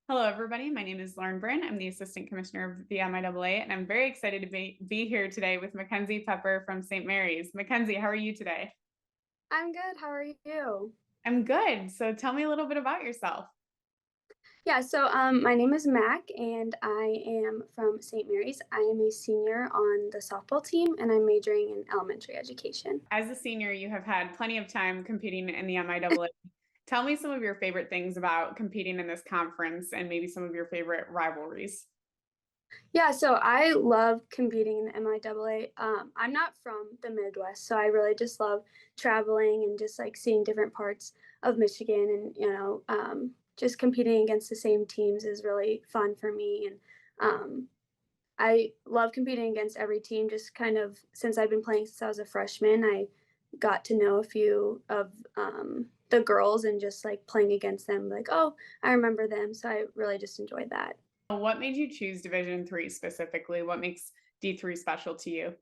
Hello, everybody. My name is Lauren Bryn. I'm the Assistant Commissioner of the MIAA, and I'm very excited to be here today with Mackenzie Pepper from St. Mary's. Mackenzie, how are you today? I'm good. How are you? I'm good. So tell me a little bit about yourself. My name is Mac, and I am from St. Mary's. I am a senior on the softball team, and I'm majoring in elementary education. As a senior, you have had plenty of time competing in the MIAA. Tell me some of your favorite things about competing in this conference and maybe some of your favorite rivalries. So I love competing in the MIAA. I'm not from the Midwest, so I really just love traveling and just like seeing different parts of Michigan, and just competing against the same teams is really fun for me. And I love competing against every team. Just kind of since I've been playing since I was a freshman, I got to know a few of the girls, and just like playing against them, like, oh, I remember them. So I really just enjoyed that. What made you choose Division Three specifically? What makes D3 special to you?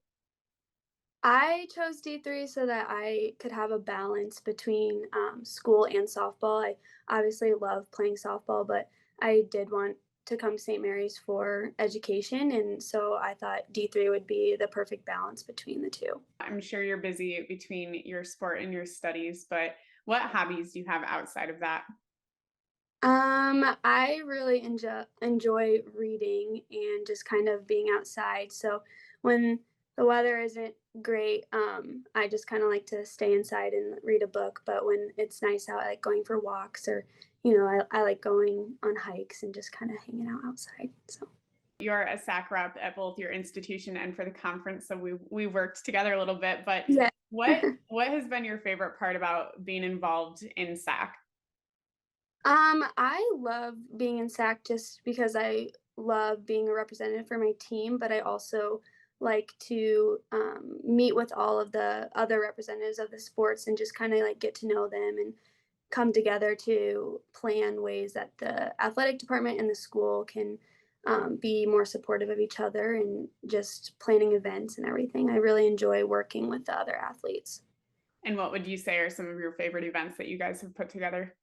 I chose D3 so that I could have a balance between school and softball. I obviously love playing softball, but I did want to come to St. Mary's for education. And so I thought D3 would be the perfect balance between the two. I'm sure you're busy between your sport and your studies, but what hobbies do you have outside of that? I really enjoy reading and just kind of being outside. So when the weather isn't great, I just kind of like to stay inside and read a book. But when it's nice out, I like going for walks, or I like going on hikes and just kind of hanging out outside. So You're a SAAC rep at both your institution and for the conference, so we worked together a little bit. But yeah. what has been your favorite part about being involved in SAAC? I love being in SAC just because I love being a representative for my team, but I also like to meet with all of the other representatives of the sports and just kind of like get to know them and come together to plan ways that the athletic department and the school can be more supportive of each other, and just planning events and everything. I really enjoy working with the other athletes. And what would you say are some of your favorite events that you guys have put together?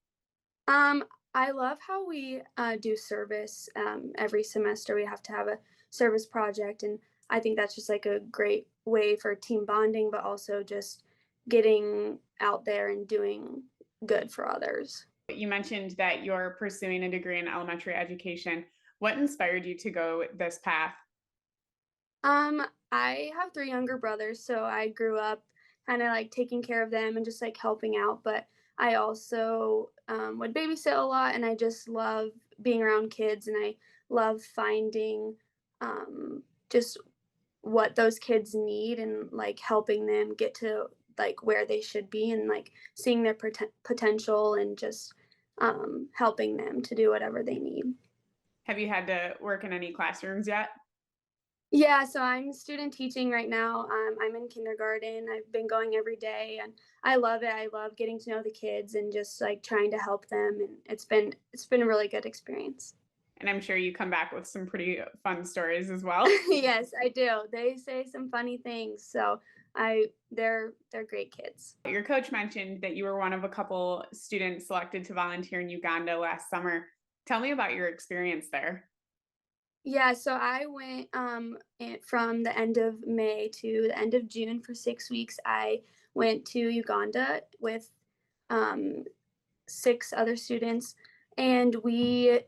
Um, I love how we do service every semester. We have to have a service project, and I think that's just like a great way for team bonding, but also just getting out there and doing good for others. You mentioned that you're pursuing a degree in elementary education. What inspired you to go this path? I have three younger brothers, so I grew up kind of like taking care of them and just like helping out. But I also would babysit a lot, and I just love being around kids, and I love finding just what those kids need, and like helping them get to like where they should be, and like seeing their potential, and just helping them to do whatever they need. Have you had to work in any classrooms yet? Yeah, so I'm student teaching right now. I'm in kindergarten. I've been going every day, and I love it. I love getting to know the kids and just like trying to help them, and it's been a really good experience. And I'm sure you come back with some pretty fun stories as well. Yes, I do. They say some funny things, so they're great kids. Your coach mentioned that you were one of a couple students selected to volunteer in Uganda last summer. Tell me about your experience there. Yeah, so I went from the end of May to the end of June for 6 weeks. I went to Uganda with um, six other students, and we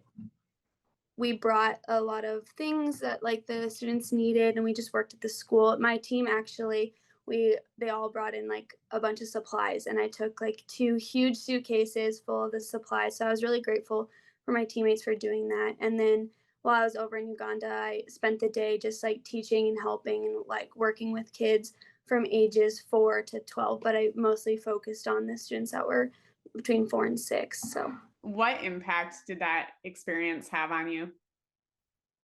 brought a lot of things that like the students needed, and we just worked at the school. My team actually, we they all brought in like a bunch of supplies, and I took like two huge suitcases full of the supplies. So I was really grateful for my teammates for doing that. And then while I was over in Uganda, I spent the day just like teaching and helping and like working with kids from ages 4 to 12, but I mostly focused on the students that were between 4 and 6. So What impact did that experience have on you?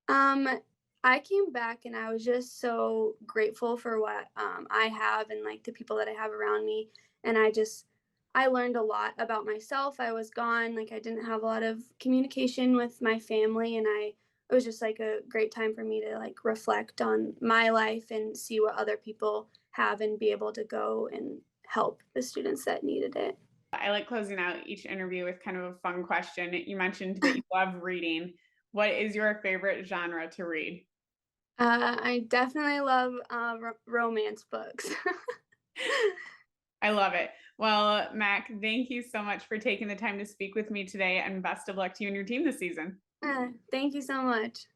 Um, I came back, and I was just so grateful for what I have, and like the people that I have around me. And I learned a lot about myself. I was gone, like I didn't have a lot of communication with my family, and it was just like a great time for me to like reflect on my life and see what other people have, and be able to go and help the students that needed it. I like closing out each interview with kind of a fun question. You mentioned that you love reading. What is your favorite genre to read? I definitely love romance books. I love it. Well, Mac, thank you so much for taking the time to speak with me today, and best of luck to you and your team this season. Thank you so much.